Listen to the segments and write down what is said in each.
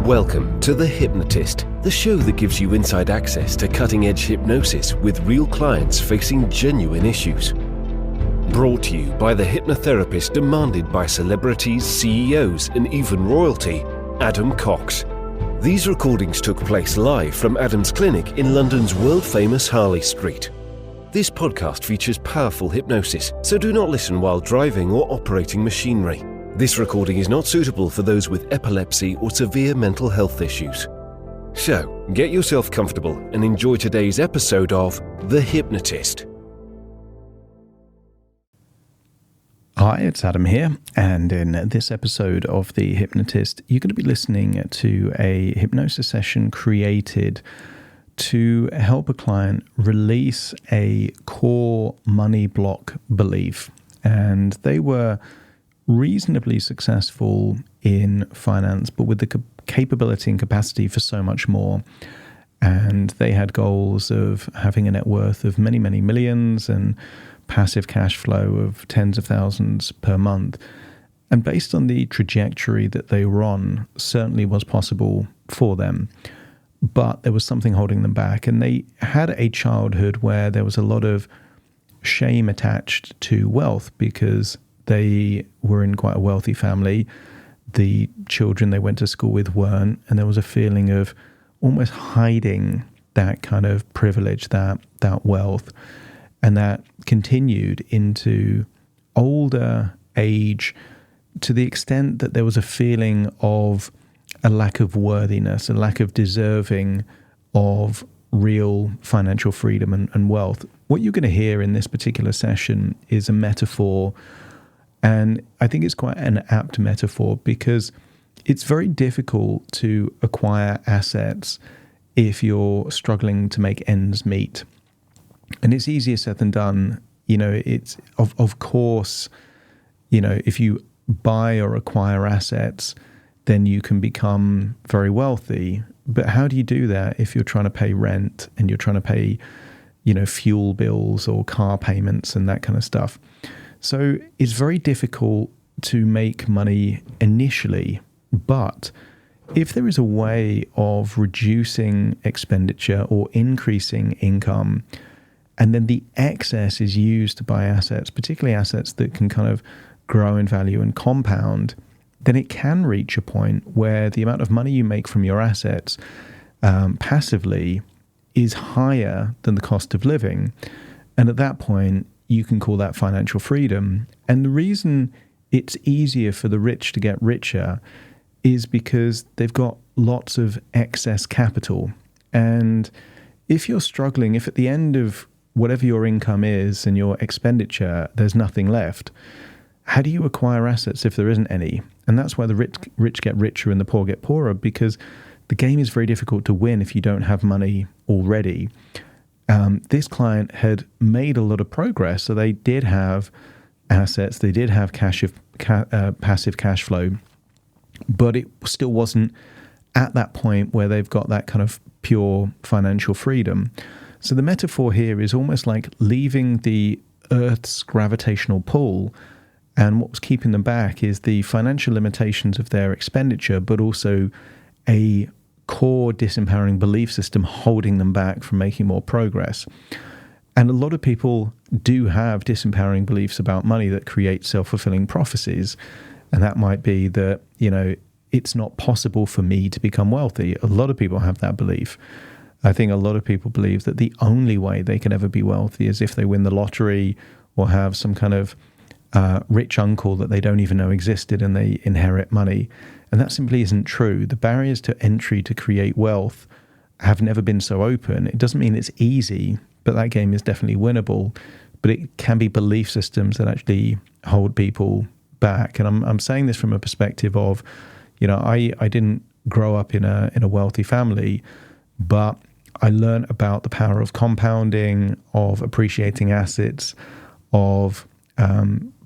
Welcome to The Hypnotist, the show that gives you inside access to cutting-edge hypnosis with real clients facing genuine issues. Brought to you by the hypnotherapist demanded by celebrities, CEOs, and even royalty, Adam Cox. These recordings took place live from Adam's clinic in London's world-famous Harley Street. This podcast features powerful hypnosis, so do not listen while driving or operating machinery. This recording is not suitable for those with epilepsy or severe mental health issues. So, get yourself comfortable and enjoy today's episode of The Hypnotist. Hi, it's Adam here, and in this episode of The Hypnotist, you're going to be listening to a hypnosis session created to help a client release a core money block belief. And they were reasonably successful in finance, but with the capability and capacity for so much more. And they had goals of having a net worth of many, many millions and passive cash flow of tens of thousands per month. And based on the trajectory that they were on, certainly was possible for them. But there was something holding them back. And they had a childhood where there was a lot of shame attached to wealth because they were in quite a wealthy family. The children they went to school with weren't. And there was a feeling of almost hiding that kind of privilege, that wealth. And that continued into older age to the extent that there was a feeling of a lack of worthiness, a lack of deserving of real financial freedom and wealth. What you're going to hear in this particular session is a metaphor, and I think it's quite an apt metaphor because it's very difficult to acquire assets if you're struggling to make ends meet. And it's easier said than done. You know, it's of course, you know, if you buy or acquire assets, then you can become very wealthy. But how do you do that if you're trying to pay rent and you're trying to pay, you know, fuel bills or car payments and that kind of stuff? So it's very difficult to make money initially. But if there is a way of reducing expenditure or increasing income, and then the excess is used to buy assets, particularly assets that can kind of grow in value and compound, then it can reach a point where the amount of money you make from your assets passively is higher than the cost of living. And at that point, you can call that financial freedom. And the reason it's easier for the rich to get richer is because they've got lots of excess capital. And if you're struggling, if at the end of whatever your income is and your expenditure, there's nothing left, how do you acquire assets if there isn't any? And that's why the rich get richer and the poor get poorer, because the game is very difficult to win if you don't have money already. This client had made a lot of progress, so they did have assets, they did have passive cash flow, but it still wasn't at that point where they've got that kind of pure financial freedom. So the metaphor here is almost like leaving the Earth's gravitational pull, and what was keeping them back is the financial limitations of their expenditure, but also a core disempowering belief system holding them back from making more progress. And a lot of people do have disempowering beliefs about money that create self-fulfilling prophecies. And that might be that, you know, it's not possible for me to become wealthy. A lot of people have that belief. I think a lot of people believe that the only way they can ever be wealthy is if they win the lottery or have some kind of rich uncle that they don't even know existed and they inherit money. And that simply isn't true. The barriers to entry to create wealth have never been so open. It doesn't mean it's easy, but that game is definitely winnable. But it can be belief systems that actually hold people back. And I'm saying this from a perspective of, you know, I didn't grow up in a wealthy family, but I learned about the power of compounding, of appreciating assets, of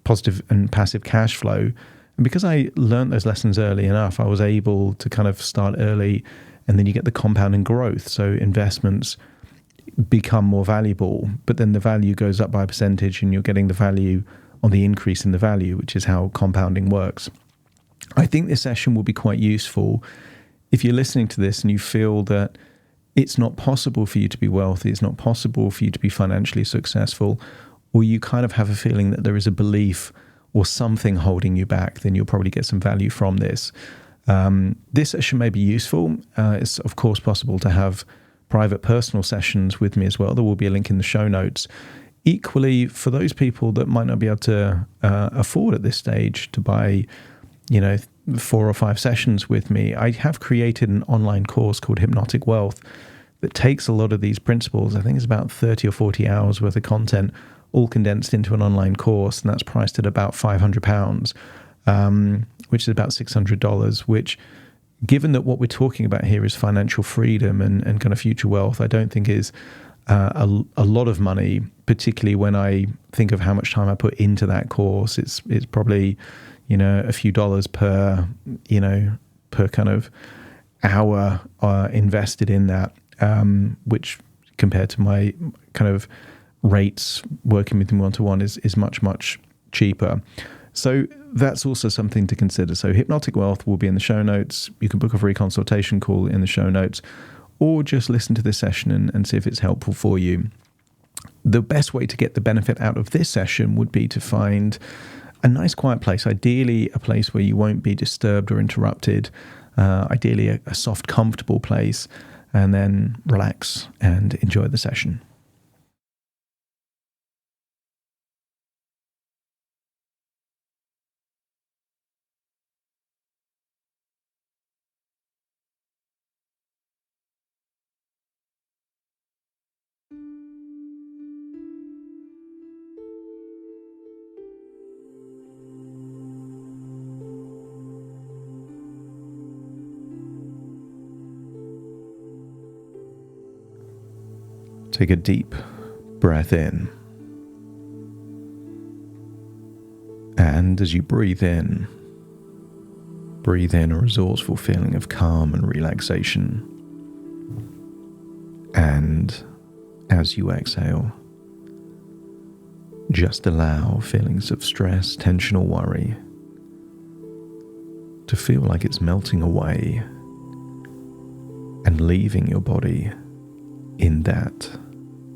positive and passive cash flow. And because I learned those lessons early enough, I was able to kind of start early, and then you get the compounding growth. So investments become more valuable, but then the value goes up by a percentage and you're getting the value on the increase in the value, which is how compounding works. I think this session will be quite useful if you're listening to this and you feel that it's not possible for you to be wealthy, it's not possible for you to be financially successful, or you kind of have a feeling that there is a belief or something holding you back, then you'll probably get some value from this. This session may be useful. It's of course possible to have private personal sessions with me as well. There will be a link in the show notes. Equally, for those people that might not be able to afford at this stage to buy, 4 or 5 sessions with me, I have created an online course called Hypnotic Wealth that takes a lot of these principles. I think it's about 30 or 40 hours worth of content, all condensed into an online course, and that's priced at about £500, which is about $600, which, given that what we're talking about here is financial freedom and kind of future wealth, I don't think is a lot of money, particularly when I think of how much time I put into that course. It's probably, a few dollars per kind of hour invested in that, which compared to my kind of rates working with me one-to-one is much, much cheaper. So that's also something to consider. So Hypnotic Wealth will be in the show notes. You can book a free consultation call in the show notes, or just listen to this session and see if it's helpful for you. The best way to get the benefit out of this session would be to find a nice quiet place, ideally a place where you won't be disturbed or interrupted, ideally a soft, comfortable place, and then relax and enjoy the session. Take a deep breath in. And as you breathe in a resourceful feeling of calm and relaxation. And as you exhale, just allow feelings of stress, tension, or worry to feel like it's melting away and leaving your body in that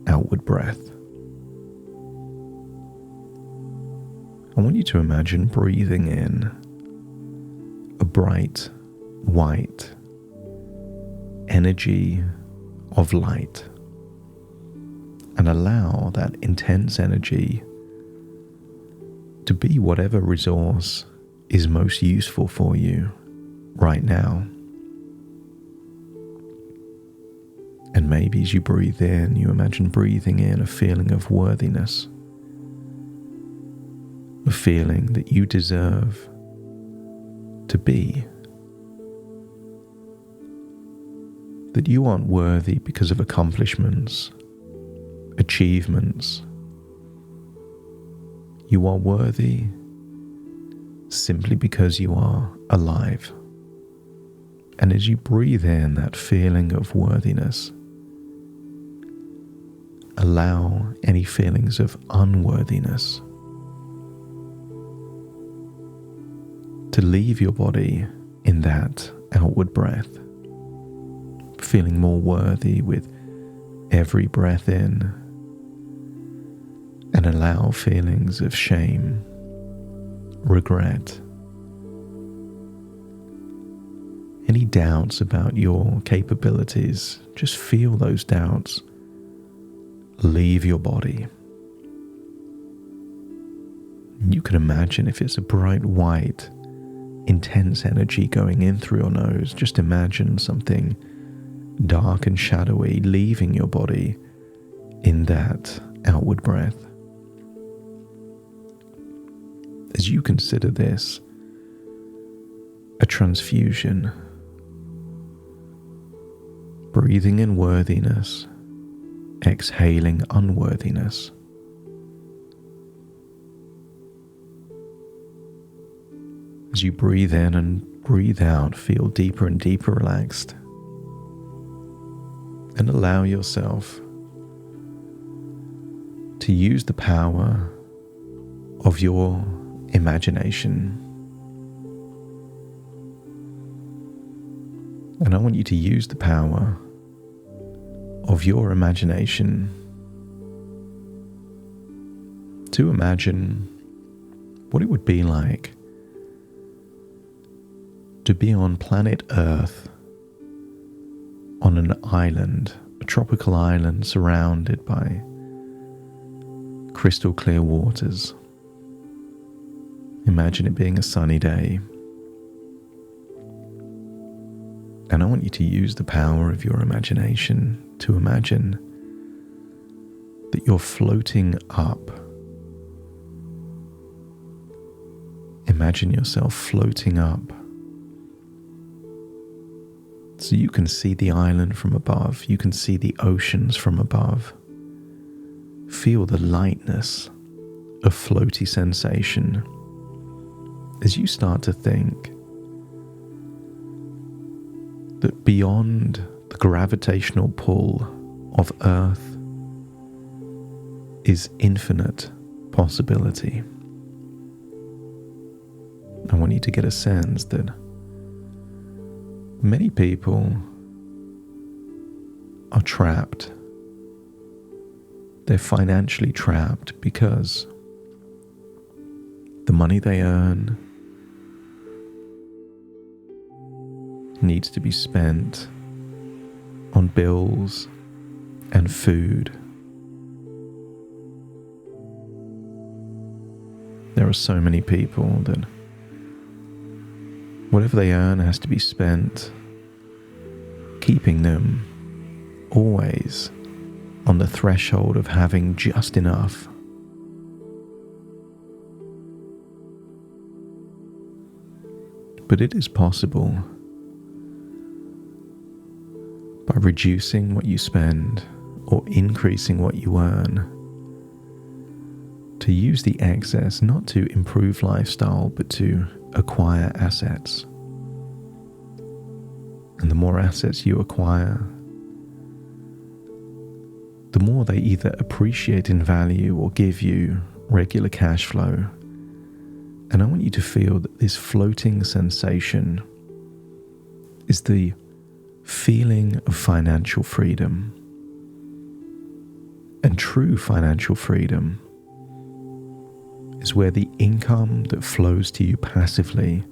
outward breath. I want you to imagine breathing in a bright, white energy of light, and allow that intense energy to be whatever resource is most useful for you right now. And maybe as you breathe in, you imagine breathing in a feeling of worthiness, a feeling that you deserve to be, that you aren't worthy because of accomplishments, achievements. You are worthy simply because you are alive. And as you breathe in that feeling of worthiness, allow any feelings of unworthiness to leave your body in that outward breath, feeling more worthy with every breath in, and allow feelings of shame, regret, any doubts about your capabilities. Just feel those doubts leave your body. You can imagine if it's a bright white, intense energy going in through your nose, just imagine something dark and shadowy leaving your body in that outward breath. As you consider this a transfusion, breathing in worthiness, exhaling unworthiness. As you breathe in and breathe out, feel deeper and deeper relaxed, and allow yourself to use the power of your imagination. And I want you to use the power of your imagination to imagine what it would be like to be on planet Earth on an island, a tropical island surrounded by crystal clear waters. Imagine it being a sunny day. And I want you to use the power of your imagination to imagine that you're floating up. Imagine yourself floating up so you can see the island from above. You can see the oceans from above. Feel the lightness of floaty sensation as you start to think that beyond the gravitational pull of Earth is infinite possibility. I want you to get a sense that many people are trapped. They're financially trapped because the money they earn needs to be spent on bills and food. There are so many people that whatever they earn has to be spent, keeping them always on the threshold of having just enough. But it is possible, by reducing what you spend or increasing what you earn, to use the excess not to improve lifestyle but to acquire assets. And the more assets you acquire, the more they either appreciate in value or give you regular cash flow. And I want you to feel that this floating sensation is the feeling of financial freedom. And true financial freedom is where the income that flows to you passively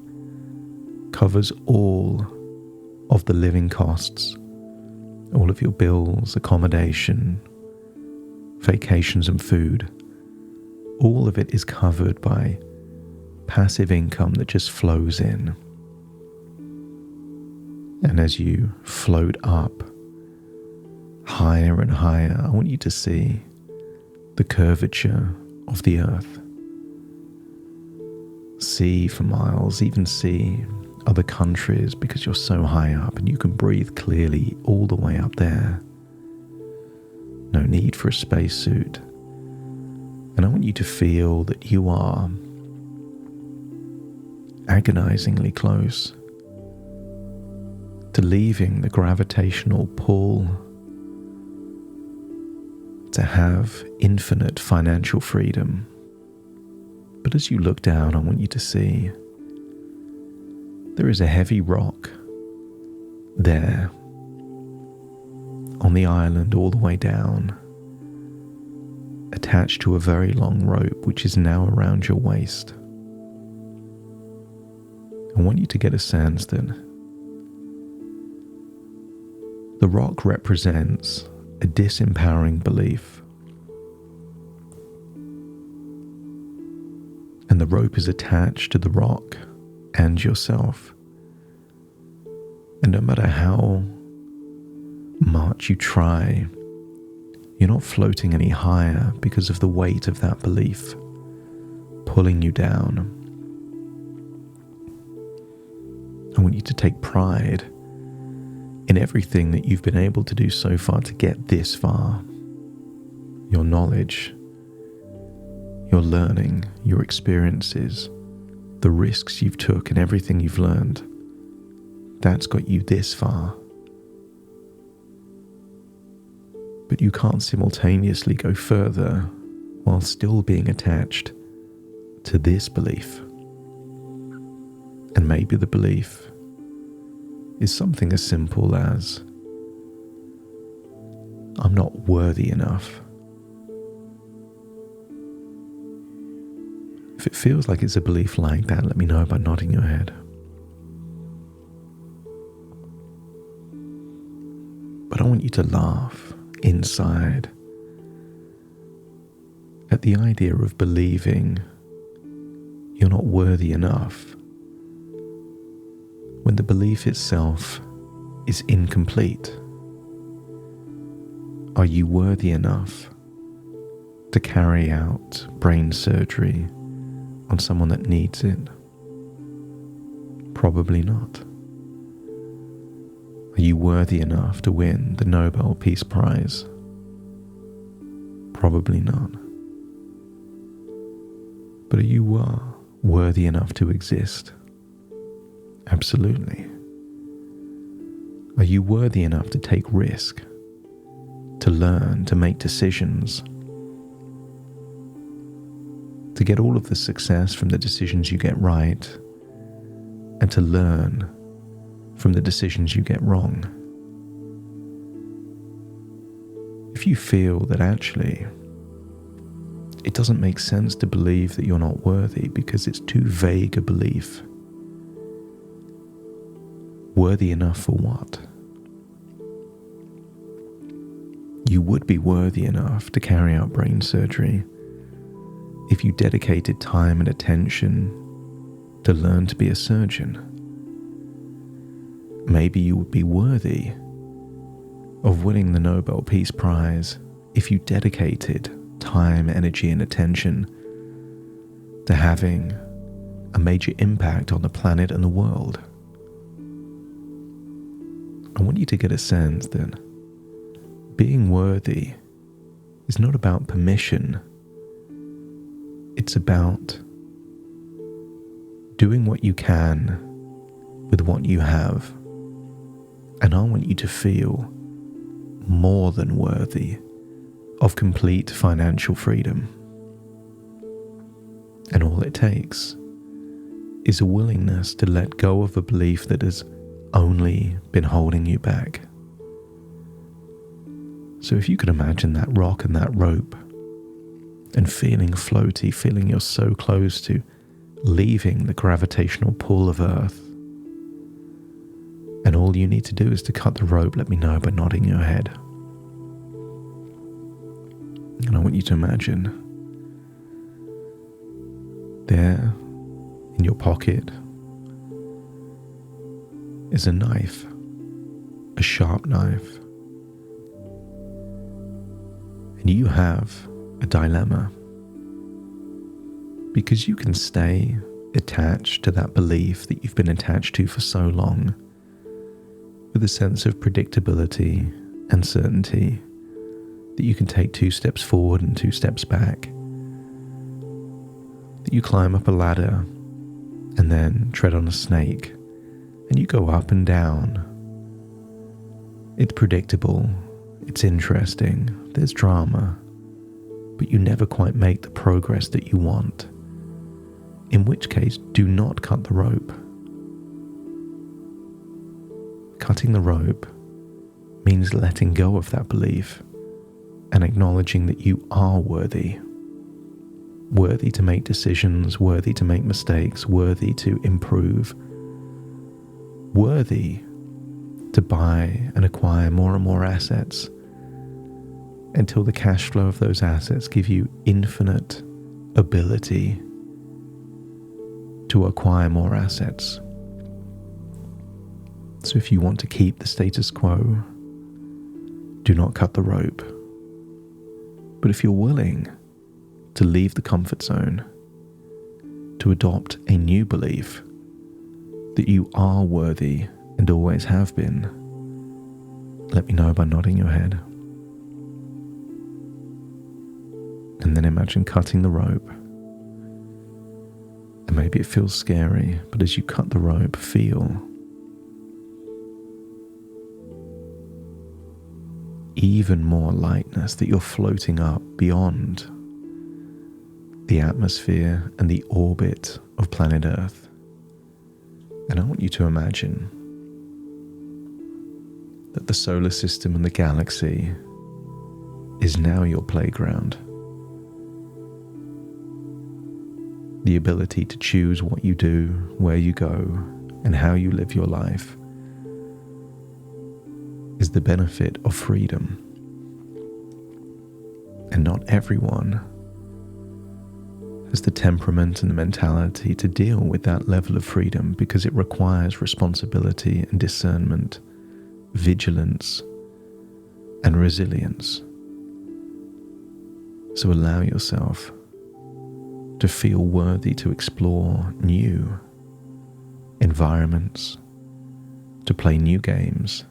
covers all of the living costs, all of your bills, accommodation, vacations and food. All of it is covered by passive income that just flows in. And as you float up higher and higher, I want you to see the curvature of the earth. See for miles, even see other countries, because you're so high up and you can breathe clearly all the way up there. No need for a spacesuit. And I want you to feel that you are agonizingly close to leaving the gravitational pull to have infinite financial freedom. But as you look down, I want you to see there is a heavy rock there on the island all the way down, attached to a very long rope which is now around your waist. I want you to get a sense that the rock represents a disempowering belief, and the rope is attached to the rock and yourself. And no matter how much you try, you're not floating any higher because of the weight of that belief pulling you down. I want you to take pride in everything that you've been able to do so far to get this far. Your knowledge, your learning, your experiences, the risks you've took and everything you've learned. That's got you this far. But you can't simultaneously go further while still being attached to this belief. And maybe the belief is something as simple as, I'm not worthy enough. If it feels like it's a belief like that, let me know by nodding your head. But I want you to laugh inside at the idea of believing you're not worthy enough when the belief itself is incomplete. Are you worthy enough to carry out brain surgery on someone that needs it? Probably not. Are you worthy enough to win the Nobel Peace Prize? Probably not. But are you worthy enough to exist? Absolutely. Are you worthy enough to take risk, to learn, to make decisions, to get all of the success from the decisions you get right, and to learn from the decisions you get wrong? If you feel that actually it doesn't make sense to believe that you're not worthy because it's too vague a belief, worthy enough for what? You would be worthy enough to carry out brain surgery if you dedicated time and attention to learn to be a surgeon. Maybe you would be worthy of winning the Nobel Peace Prize if you dedicated time, energy, and attention to having a major impact on the planet and the world. I want you to get a sense that being worthy is not about permission. It's about doing what you can with what you have. And I want you to feel more than worthy of complete financial freedom. And all it takes is a willingness to let go of a belief that has only been holding you back. So if you could imagine that rock and that rope and feeling floaty, feeling you're so close to leaving the gravitational pull of Earth, and all you need to do is to cut the rope, let me know by nodding your head. And I want you to imagine there in your pocket is a knife, a sharp knife. And you have a dilemma, because you can stay attached to that belief that you've been attached to for so long with a sense of predictability and certainty that you can take 2 steps forward and 2 steps back, that you climb up a ladder and then tread on a snake and you go up and down. It's predictable, it's interesting, there's drama, but you never quite make the progress that you want. In which case, do not cut the rope. Cutting the rope means letting go of that belief and acknowledging that you are worthy. Worthy to make decisions, worthy to make mistakes, worthy to improve, worthy to buy and acquire more and more assets until the cash flow of those assets give you infinite ability to acquire more assets. So if you want to keep the status quo, do not cut the rope. But if you're willing to leave the comfort zone, to adopt a new belief that you are worthy and always have been, let me know by nodding your head. And then imagine cutting the rope. And maybe it feels scary, but as you cut the rope, feel even more lightness, that you're floating up beyond the atmosphere and the orbit of planet Earth. And I want you to imagine that the solar system and the galaxy is now your playground. The ability to choose what you do, where you go, and how you live your life is the benefit of freedom. And not everyone has the temperament and the mentality to deal with that level of freedom, because it requires responsibility and discernment, vigilance and resilience. So allow yourself to feel worthy to explore new environments, to play new games,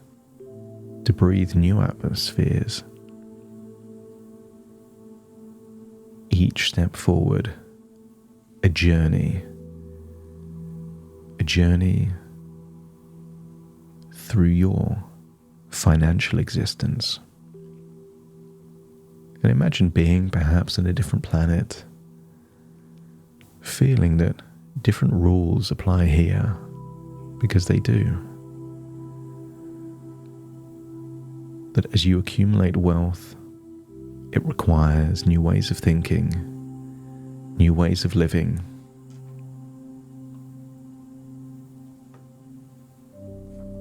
to breathe new atmospheres. Each step forward, a journey through your financial existence. And imagine being perhaps on a different planet, feeling that different rules apply here, because they do. That as you accumulate wealth, it requires new ways of thinking, new ways of living.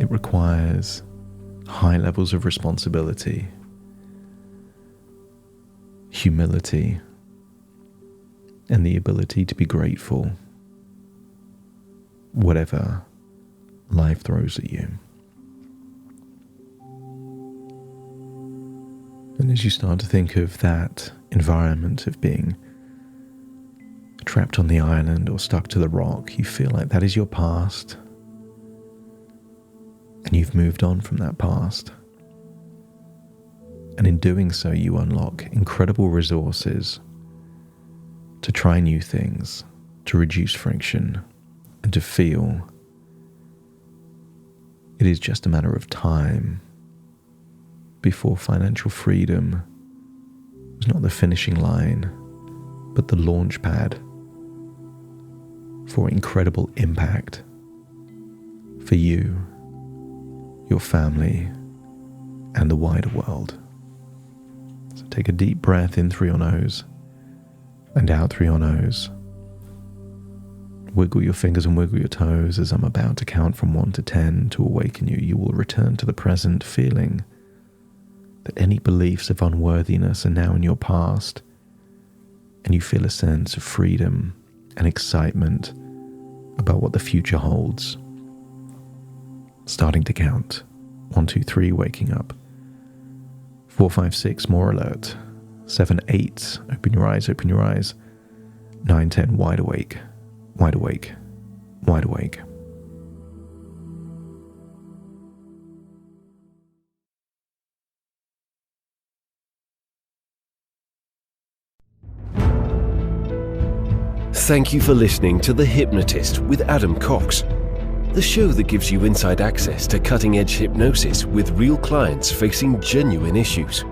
It requires high levels of responsibility, humility, and the ability to be grateful, whatever life throws at you. And as you start to think of that environment of being trapped on the island or stuck to the rock, you feel like that is your past, and you've moved on from that past. And in doing so, you unlock incredible resources to try new things, to reduce friction, and to feel it is just a matter of time before financial freedom was not the finishing line, but the launch pad for incredible impact for you, your family, and the wider world. So take a deep breath in through your nose and out through your nose. Wiggle your fingers and wiggle your toes as I'm about to count from 1 to 10 to awaken you. You will return to the present, feeling that any beliefs of unworthiness are now in your past, and you feel a sense of freedom and excitement about what the future holds. Starting to count. 1, 2, 3, waking up. 4, 5, 6, more alert. 7, 8, open your eyes, open your eyes. 9, 10, wide awake, wide awake, wide awake. Thank you for listening to The Hypnotist with Adam Cox, the show that gives you inside access to cutting-edge hypnosis with real clients facing genuine issues.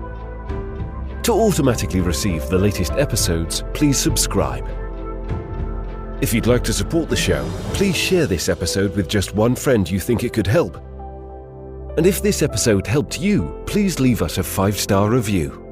To automatically receive the latest episodes, please subscribe. If you'd like to support the show, please share this episode with just one friend you think it could help. And if this episode helped you, please leave us a 5-star review.